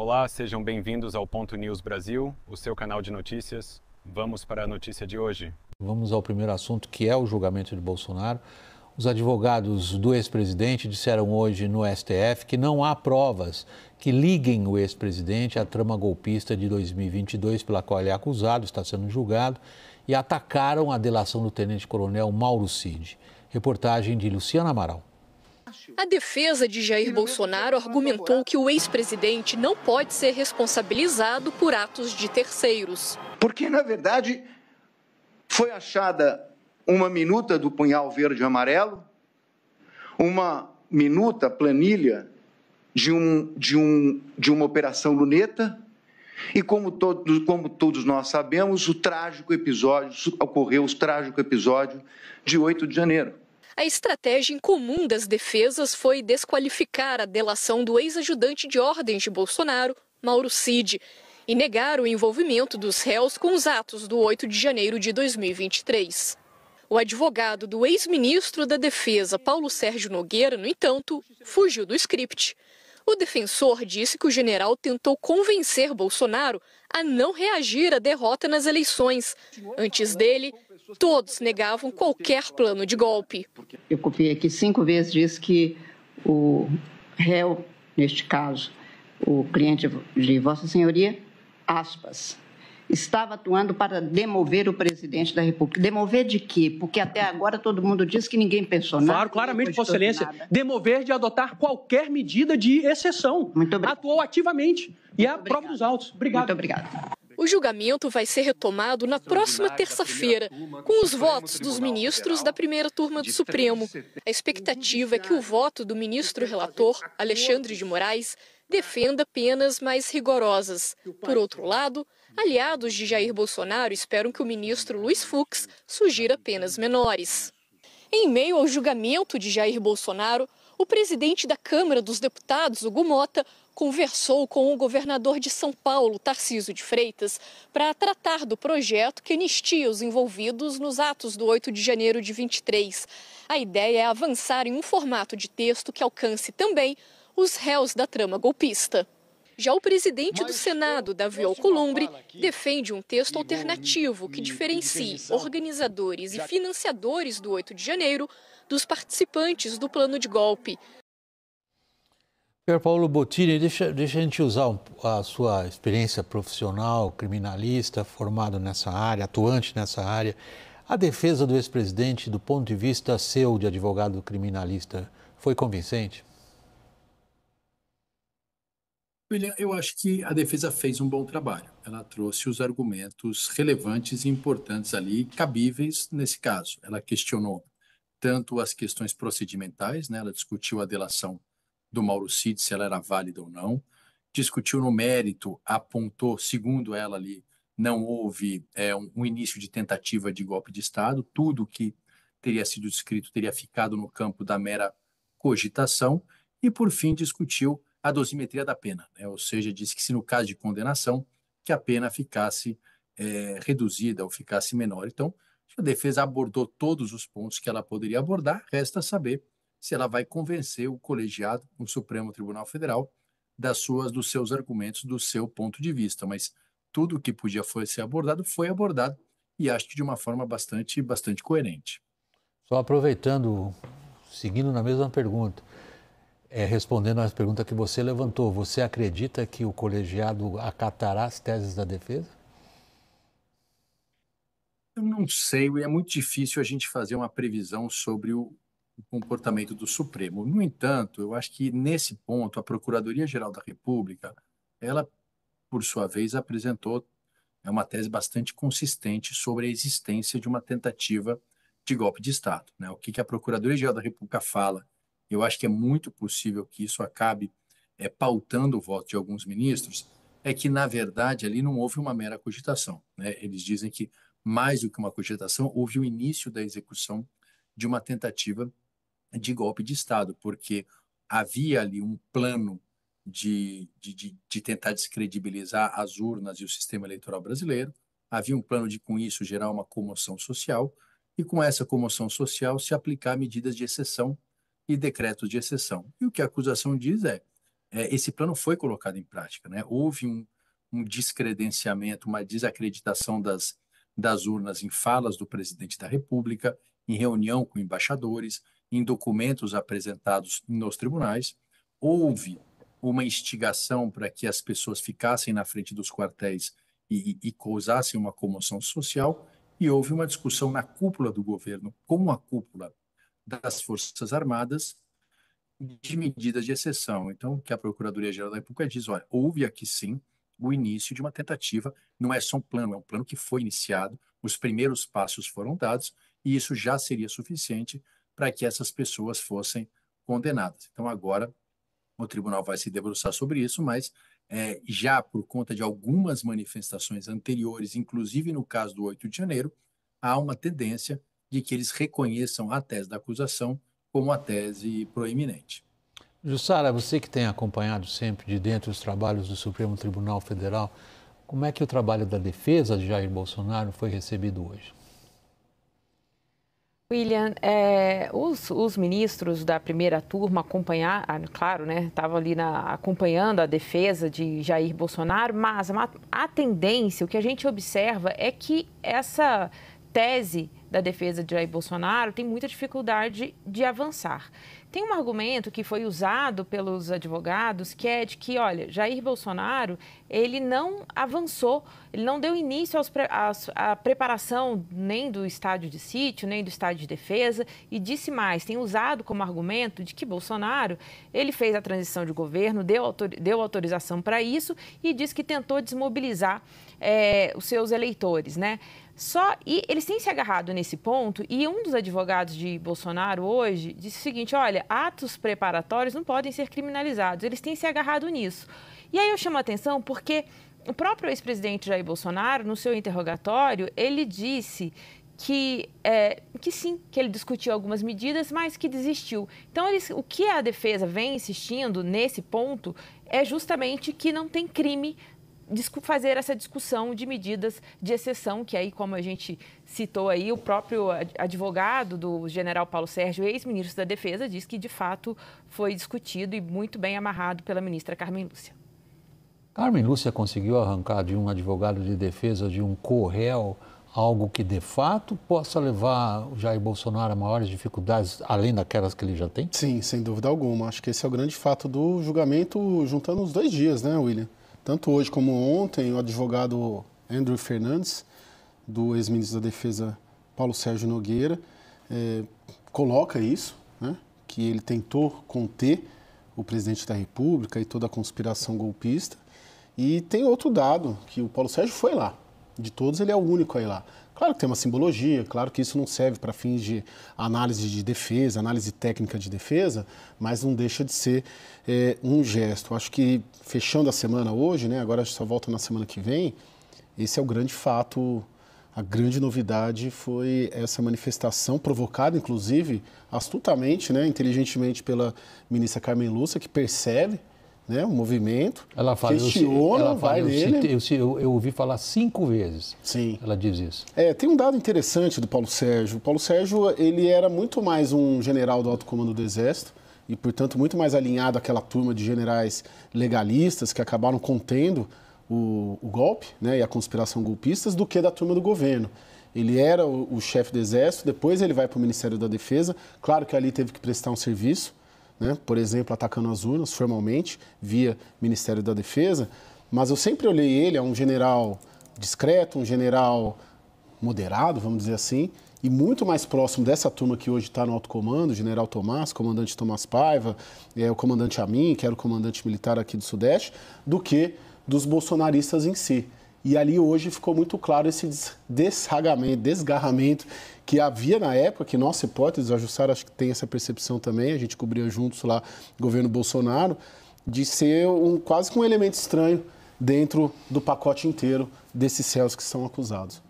Olá, sejam bem-vindos ao Ponto News Brasil, o seu canal de notícias. Vamos para a notícia de hoje. Vamos ao primeiro assunto, que é o julgamento de Bolsonaro. Os advogados do ex-presidente disseram hoje no STF que não há provas que liguem o ex-presidente à trama golpista de 2022, pela qual ele é acusado, está sendo julgado, e atacaram a delação do tenente-coronel Mauro Cid. Reportagem de Luciana Amaral. A defesa de Jair Bolsonaro argumentou que o ex-presidente não pode ser responsabilizado por atos de terceiros. Porque, na verdade, foi achada uma minuta do punhal verde e amarelo, uma minuta, planilha de uma operação luneta, e como todos nós sabemos, ocorreu o trágico episódio de 8 de janeiro. A estratégia incomum das defesas foi desqualificar a delação do ex-ajudante de ordens de Bolsonaro, Mauro Cid, e negar o envolvimento dos réus com os atos do 8 de janeiro de 2023. O advogado do ex-ministro da Defesa, Paulo Sérgio Nogueira, no entanto, fugiu do script. O defensor disse que o general tentou convencer Bolsonaro a não reagir à derrota nas eleições. Antes dele, todos negavam qualquer plano de golpe. Eu copiei aqui 5 vezes, diz que o réu, neste caso, o cliente de Vossa Senhoria, aspas, estava atuando para demover o presidente da República. Demover de quê? Porque até agora todo mundo diz que ninguém pensou nada. Claro, claramente, Vossa Excelência. Demover de adotar qualquer medida de exceção. Muito obrigado. Atuou ativamente. E é a prova dos autos. Obrigado. Muito obrigada. O julgamento vai ser retomado na próxima terça-feira, com os votos dos ministros da primeira turma do Supremo. A expectativa é que o voto do ministro relator, Alexandre de Moraes, defenda penas mais rigorosas. Por outro lado, aliados de Jair Bolsonaro esperam que o ministro Luiz Fux sugira penas menores. Em meio ao julgamento de Jair Bolsonaro, o presidente da Câmara dos Deputados, Hugo Mota, conversou com o governador de São Paulo, Tarcísio de Freitas, para tratar do projeto que anistia os envolvidos nos atos do 8 de janeiro de 23. A ideia é avançar em um formato de texto que alcance também os réus da trama golpista. Já o presidente do Senado, Davi Alcolumbre, defende um texto alternativo que diferencie organizadores e financiadores do 8 de janeiro dos participantes do plano de golpe. Pier Paolo Bottini, deixa a gente usar a sua experiência profissional, criminalista, formado nessa área, atuante nessa área. A defesa do ex-presidente, do ponto de vista seu de advogado criminalista, foi convincente? William, eu acho que a defesa fez um bom trabalho. Ela trouxe os argumentos relevantes e importantes ali, cabíveis nesse caso. Ela questionou tanto as questões procedimentais, né? Ela discutiu a delação do Mauro Cid, se ela era válida ou não, discutiu no mérito, apontou, segundo ela ali, não houve um início de tentativa de golpe de Estado, tudo que teria sido descrito teria ficado no campo da mera cogitação, e por fim discutiu a dosimetria da pena, né? Ou seja, disse que se no caso de condenação, que a pena ficasse reduzida ou ficasse menor. Então, a defesa abordou todos os pontos que ela poderia abordar, resta saber se ela vai convencer o colegiado, o Supremo Tribunal Federal, dos seus argumentos, do seu ponto de vista. Mas tudo o que podia ser abordado foi abordado, e acho que de uma forma bastante coerente. Só aproveitando, seguindo na mesma pergunta, respondendo às perguntas que você levantou, você acredita que o colegiado acatará as teses da defesa? Eu não sei, é muito difícil a gente fazer uma previsão sobre o comportamento do Supremo. No entanto, eu acho que nesse ponto a Procuradoria-Geral da República, ela, por sua vez, apresentou uma tese bastante consistente sobre a existência de uma tentativa de golpe de Estado, né? O que a Procuradoria-Geral da República fala, eu acho que é muito possível que isso acabe pautando o voto de alguns ministros, é que, na verdade, ali não houve uma mera cogitação, né? Eles dizem que, mais do que uma cogitação, houve o início da execução de uma tentativa de golpe de Estado, porque havia ali um plano de tentar descredibilizar as urnas e o sistema eleitoral brasileiro, havia um plano de, com isso, gerar uma comoção social, e com essa comoção social se aplicar medidas de exceção e decretos de exceção. E o que a acusação diz é, esse plano foi colocado em prática, né? Houve um descredenciamento, uma desacreditação das urnas em falas do presidente da República, em reunião com embaixadores, em documentos apresentados nos tribunais. Houve uma instigação para que as pessoas ficassem na frente dos quartéis e causassem uma comoção social, e houve uma discussão na cúpula do governo, com a cúpula das Forças Armadas, de medidas de exceção. Então, o que a Procuradoria-Geral da República diz, olha, houve aqui sim o início de uma tentativa, não é só um plano, é um plano que foi iniciado, os primeiros passos foram dados, e isso já seria suficiente para que essas pessoas fossem condenadas. Então, agora, o tribunal vai se debruçar sobre isso, mas já por conta de algumas manifestações anteriores, inclusive no caso do 8 de janeiro, há uma tendência de que eles reconheçam a tese da acusação como a tese proeminente. Jussara, você que tem acompanhado sempre de dentro os trabalhos do Supremo Tribunal Federal, como é que o trabalho da defesa de Jair Bolsonaro foi recebido hoje? William, os ministros da primeira turma claro, né, estavam ali acompanhando a defesa de Jair Bolsonaro, mas a tendência, o que a gente observa é que essa tese da defesa de Jair Bolsonaro tem muita dificuldade de avançar. Tem um argumento que foi usado pelos advogados, que é de que, olha, Jair Bolsonaro, ele não avançou, ele não deu início à preparação nem do estádio de sítio, nem do estádio de defesa, e disse mais, tem usado como argumento de que Bolsonaro, ele fez a transição de governo, deu autorização para isso e disse que tentou desmobilizar os seus eleitores, né? E eles têm se agarrado nesse ponto, e um dos advogados de Bolsonaro hoje disse o seguinte, olha, atos preparatórios não podem ser criminalizados, eles têm se agarrado nisso. E aí eu chamo a atenção porque o próprio ex-presidente Jair Bolsonaro, no seu interrogatório, ele disse que sim, que ele discutiu algumas medidas, mas que desistiu. Então, o que a defesa vem insistindo nesse ponto é justamente que não tem crime fazer essa discussão de medidas de exceção, que aí, como a gente citou aí, o próprio advogado do general Paulo Sérgio, ex-ministro da Defesa, diz que, de fato, foi discutido e muito bem amarrado pela ministra Carmen Lúcia. Carmen Lúcia conseguiu arrancar de um advogado de defesa de um co-réu algo que, de fato, possa levar o Jair Bolsonaro a maiores dificuldades, além daquelas que ele já tem? Sim, sem dúvida alguma. Acho que esse é o grande fato do julgamento, juntando os 2 dias, né, William? Tanto hoje como ontem, o advogado Andrew Fernandes, do ex-ministro da Defesa Paulo Sérgio Nogueira, coloca isso, né, que ele tentou conter o presidente da República e toda a conspiração golpista. E tem outro dado, que o Paulo Sérgio foi lá. De todos, ele é o único a ir lá. Claro que tem uma simbologia, claro que isso não serve para fins de análise de defesa, análise técnica de defesa, mas não deixa de ser um gesto. Acho que fechando a semana hoje, né, agora a gente só volta na semana que vem, esse é o grande fato, a grande novidade foi essa manifestação provocada, inclusive, astutamente, né, inteligentemente pela ministra Carmen Lúcia, que percebe, né, o movimento, ela fala, questiona, vai nele. Eu ouvi falar 5 vezes. Sim. Ela diz isso. Tem um dado interessante do Paulo Sérgio. O Paulo Sérgio, ele era muito mais um general do alto comando do Exército e, portanto, muito mais alinhado àquela turma de generais legalistas que acabaram contendo o golpe, né, e a conspiração golpistas do que da turma do governo. Ele era o chefe do Exército, depois ele vai para o Ministério da Defesa. Claro que ali teve que prestar um serviço, né? Por exemplo, atacando as urnas formalmente, via Ministério da Defesa, mas eu sempre olhei ele a um general discreto, um general moderado, vamos dizer assim, e muito mais próximo dessa turma que hoje está no alto comando, o general Tomás, comandante Tomás Paiva, o comandante Amin, que era o comandante militar aqui do Sudeste, do que dos bolsonaristas em si. E ali hoje ficou muito claro esse desgarramento que havia na época, que nossa hipótese, a Jussara acho que tem essa percepção também, a gente cobria juntos lá o governo Bolsonaro, de ser quase que um elemento estranho dentro do pacote inteiro desses céus que são acusados.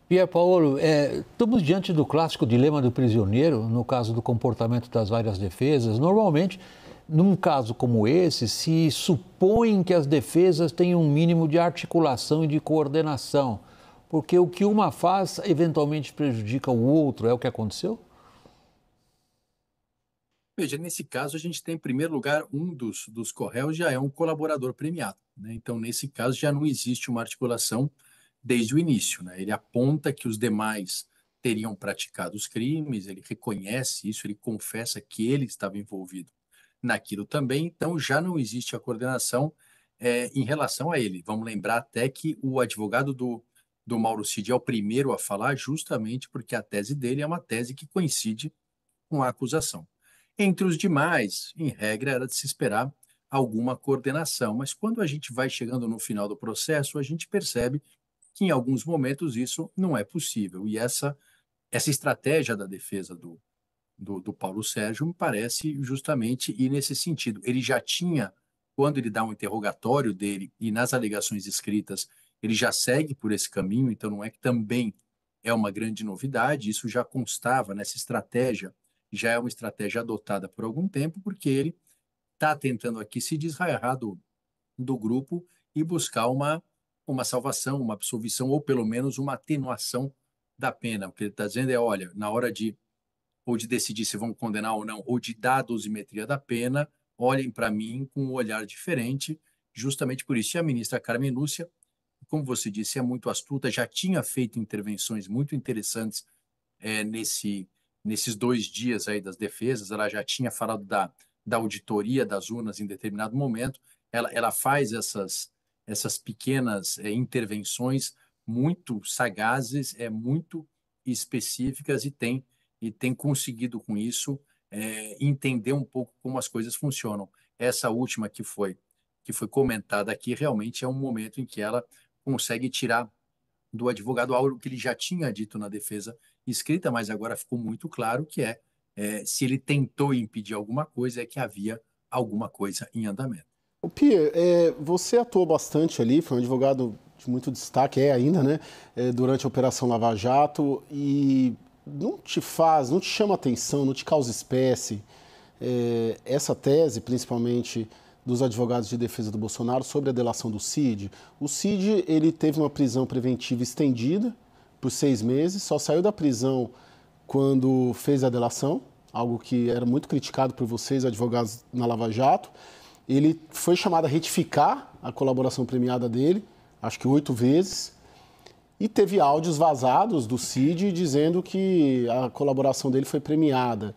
Pier Paolo, estamos diante do clássico dilema do prisioneiro, no caso do comportamento das várias defesas. Normalmente, num caso como esse, se supõe que as defesas têm um mínimo de articulação e de coordenação, porque o que uma faz eventualmente prejudica o outro. É o que aconteceu? Veja, nesse caso, a gente tem, em primeiro lugar, um dos co-réus já é um colaborador premiado, né? Então, nesse caso, já não existe uma articulação desde o início, né? Ele aponta que os demais teriam praticado os crimes, ele reconhece isso, ele confessa que ele estava envolvido naquilo também, então já não existe a coordenação em relação a ele. Vamos lembrar até que o advogado do Mauro Cid é o primeiro a falar, justamente porque a tese dele é uma tese que coincide com a acusação. Entre os demais, em regra, era de se esperar alguma coordenação, mas quando a gente vai chegando no final do processo, a gente percebe que em alguns momentos isso não é possível. E essa estratégia da defesa do Paulo Sérgio me parece justamente ir nesse sentido. Ele já tinha, quando ele dá um interrogatório dele e nas alegações escritas, ele já segue por esse caminho, então não é que também é uma grande novidade, isso já constava nessa estratégia, já é uma estratégia adotada por algum tempo, porque ele está tentando aqui se desraiar do grupo e buscar uma salvação, uma absolvição, ou pelo menos uma atenuação da pena. O que ele está dizendo é, olha, na hora de decidir se vão condenar ou não, ou de dar a dosimetria da pena, olhem para mim com um olhar diferente, justamente por isso. E a ministra Carmen Lúcia, como você disse, é muito astuta, já tinha feito intervenções muito interessantes nesses 2 dias aí das defesas, ela já tinha falado da auditoria das urnas em determinado momento, ela faz essas pequenas intervenções muito sagazes, muito específicas e tem conseguido com isso entender um pouco como as coisas funcionam. Essa última que foi comentada aqui realmente é um momento em que ela consegue tirar do advogado algo que ele já tinha dito na defesa escrita, mas agora ficou muito claro que se ele tentou impedir alguma coisa, é que havia alguma coisa em andamento. O Pierre, você atuou bastante ali, foi um advogado de muito destaque, ainda, né, durante a Operação Lava Jato, e não te chama atenção, não te causa espécie essa tese, principalmente dos advogados de defesa do Bolsonaro, sobre a delação do Cid? O Cid, ele teve uma prisão preventiva estendida por 6 meses, só saiu da prisão quando fez a delação, algo que era muito criticado por vocês, advogados na Lava Jato. Ele foi chamado a retificar a colaboração premiada dele, acho que 8 vezes, e teve áudios vazados do Cid dizendo que a colaboração dele foi premiada.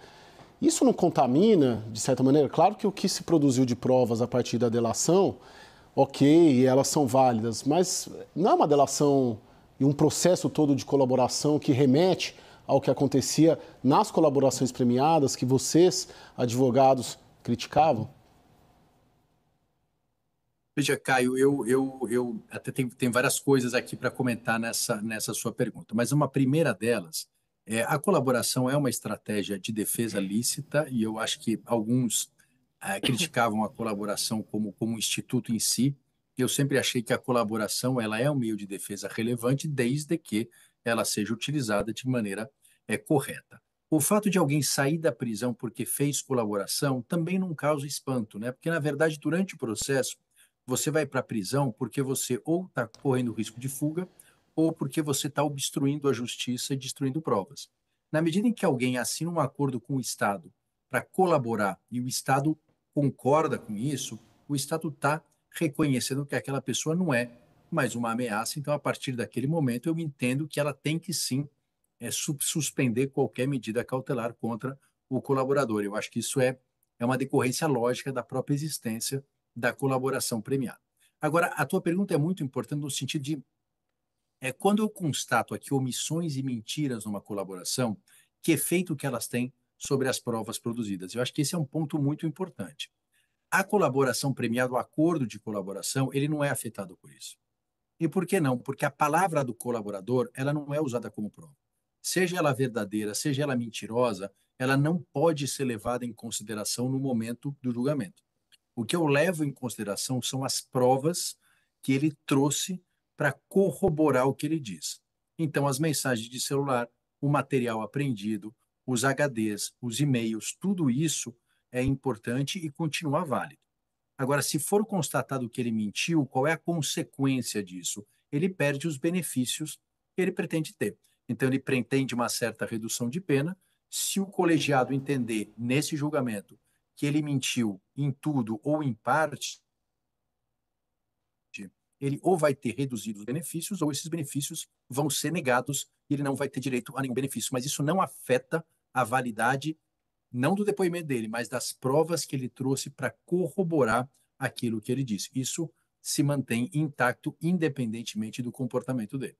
Isso não contamina, de certa maneira? Claro que o que se produziu de provas a partir da delação, ok, elas são válidas, mas não é uma delação e um processo todo de colaboração que remete ao que acontecia nas colaborações premiadas, que vocês, advogados, criticavam? Veja, Caio, eu até tenho várias coisas aqui para comentar nessa sua pergunta, mas uma primeira delas a colaboração é uma estratégia de defesa lícita e eu acho que alguns criticavam a colaboração como um instituto em si. Eu sempre achei que a colaboração ela é um meio de defesa relevante desde que ela seja utilizada de maneira correta. O fato de alguém sair da prisão porque fez colaboração também não causa espanto, né? Porque, na verdade, durante o processo, você vai para a prisão porque você ou está correndo risco de fuga ou porque você está obstruindo a justiça e destruindo provas. Na medida em que alguém assina um acordo com o Estado para colaborar e o Estado concorda com isso, o Estado está reconhecendo que aquela pessoa não é mais uma ameaça. Então, a partir daquele momento, eu entendo que ela tem que sim suspender qualquer medida cautelar contra o colaborador. Eu acho que isso é uma decorrência lógica da própria existência da colaboração premiada. Agora, a tua pergunta é muito importante no sentido de quando eu constato aqui omissões e mentiras numa colaboração, que efeito que elas têm sobre as provas produzidas? Eu acho que esse é um ponto muito importante. A colaboração premiada, o acordo de colaboração, ele não é afetado por isso. E por que não? Porque a palavra do colaborador, ela não é usada como prova. Seja ela verdadeira, seja ela mentirosa, ela não pode ser levada em consideração no momento do julgamento. O que eu levo em consideração são as provas que ele trouxe para corroborar o que ele diz. Então, as mensagens de celular, o material apreendido, os HDs, os e-mails, tudo isso é importante e continua válido. Agora, se for constatado que ele mentiu, qual é a consequência disso? Ele perde os benefícios que ele pretende ter. Então, ele pretende uma certa redução de pena Se o colegiado entender nesse julgamento que ele mentiu em tudo ou em parte, ele ou vai ter reduzido os benefícios ou esses benefícios vão ser negados e ele não vai ter direito a nenhum benefício. Mas isso não afeta a validade, não do depoimento dele, mas das provas que ele trouxe para corroborar aquilo que ele disse. Isso se mantém intacto, independentemente do comportamento dele.